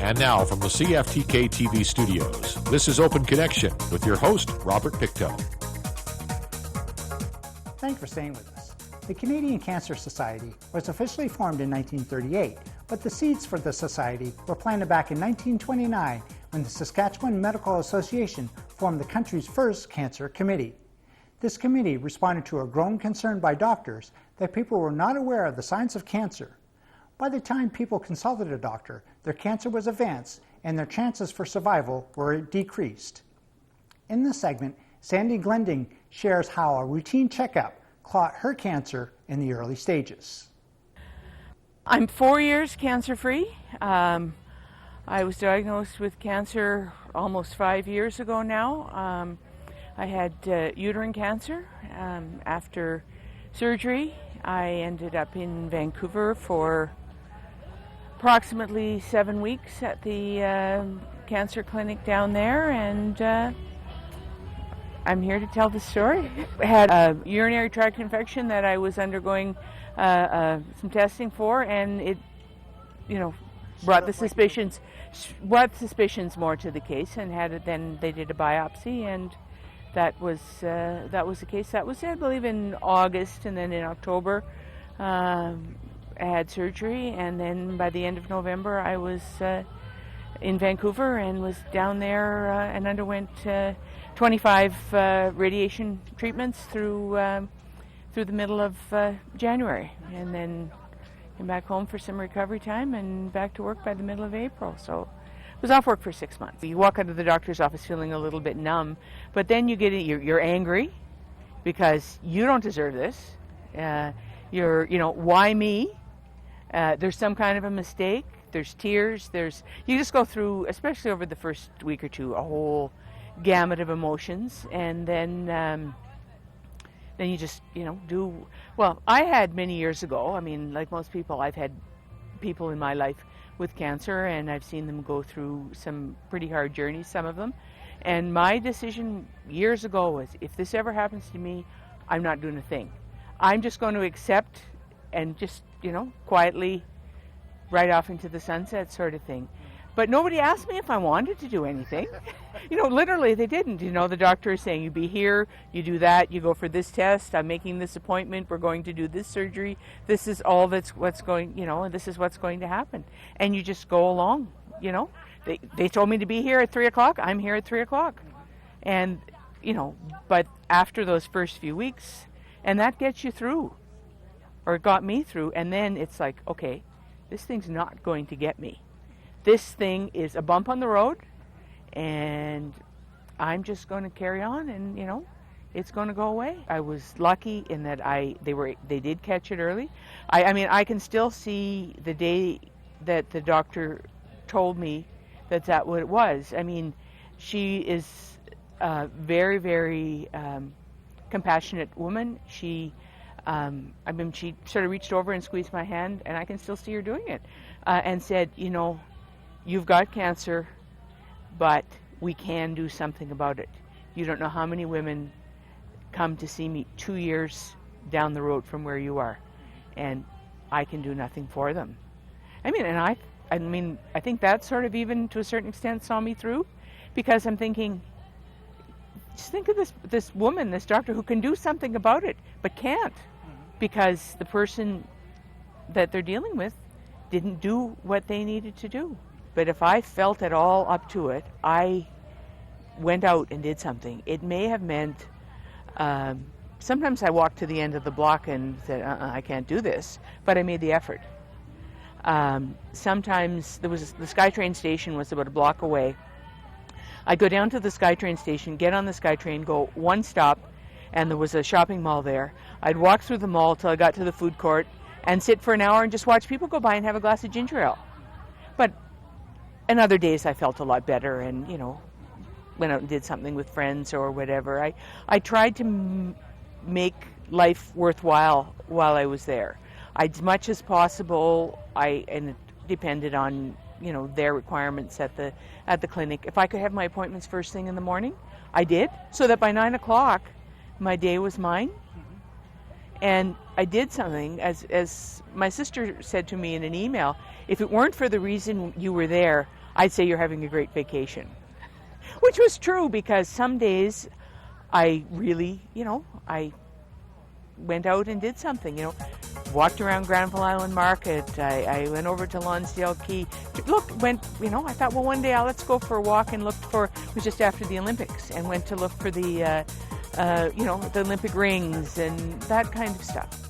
And now from the CFTK-TV studios, this is Open Connection with your host, Robert Pictou. Thank you for staying with us. The Canadian Cancer Society was officially formed in 1938, but the seeds for the society were planted back in 1929 when the Saskatchewan Medical Association formed the country's first cancer committee. This committee responded to a growing concern by doctors that people were not aware of the signs of cancer. By the time people consulted a doctor, their cancer was advanced and their chances for survival were decreased. In this segment, Sandy Glendenning shares how a routine checkup caught her cancer in the early stages. I'm 4 years cancer-free. I was diagnosed with cancer almost 5 years ago now. I had uterine cancer. After surgery, I ended up in Vancouver for approximately 7 weeks at the cancer clinic down there, and I'm here to tell the story. I had a urinary tract infection that I was undergoing some testing for, and it, brought the suspicions more to the case, and then they did a biopsy, and that was the case. That was, I believe, in August, and then in October I had surgery, and then by the end of November I was in Vancouver and was down there and underwent 25 radiation treatments through the middle of January, and then came back home for some recovery time and back to work by the middle of April. So I was off work for 6 months. You walk out of the doctor's office feeling a little bit numb, but then you're angry because you don't deserve this. Why me? There's some kind of a mistake. There's tears. You just go through, especially over the first week or two, a whole gamut of emotions, and then you just do. Well, I had many years ago. I mean, like most people, I've had people in my life with cancer, and I've seen them go through some pretty hard journeys, some of them. And my decision years ago was, if this ever happens to me, I'm not doing a thing. I'm just going to accept and just, quietly ride off into the sunset sort of thing. But nobody asked me if I wanted to do anything. Literally they didn't. The doctor is saying, you be here, you do that, you go for this test, I'm making this appointment, we're going to do this surgery, this is all what's going, this is what's going to happen. And you just go along, They told me to be here at 3 o'clock, I'm here at 3 o'clock. And, but after those first few weeks, and that gets you through, or it got me through, and then it's like, okay, this thing's not going to get me. This thing is a bump on the road, and I'm just going to carry on, and it's going to go away. I was lucky in that they did catch it early. I can still see the day that the doctor told me that's what it was. I mean, she is a very, very compassionate woman. She sort of reached over and squeezed my hand, and I can still see her doing it, and said, you've got cancer, but we can do something about it. You don't know how many women come to see me 2 years down the road from where you are, and I can do nothing for them. I think that sort of, even to a certain extent, saw me through, because I'm thinking, just think of this woman, this doctor, who can do something about it, but can't, because the person that they're dealing with didn't do what they needed to do. But if I felt at all up to it, I went out and did something. It may have meant, sometimes I walked to the end of the block and said, I can't do this, but I made the effort. Sometimes the SkyTrain station was about a block away. I'd go down to the SkyTrain station, get on the SkyTrain, go one stop, and there was a shopping mall there. I'd walk through the mall till I got to the food court and sit for an hour and just watch people go by and have a glass of ginger ale. But on other days I felt a lot better and, went out and did something with friends or whatever. I tried to make life worthwhile while I was there. As much as possible, and it depended on, their requirements at the clinic. If I could have my appointments first thing in the morning, I did, so that by 9 o'clock my day was mine. And I did something, as my sister said to me in an email, if it weren't for the reason you were there, I'd say you're having a great vacation. Which was true, because some days I really, I went out and did something, walked around Granville Island Market. I went over to Lonsdale Quay. I thought, well, one day let's go for a walk, and looked for, it was just after the Olympics, and went to look for the Olympic rings and that kind of stuff.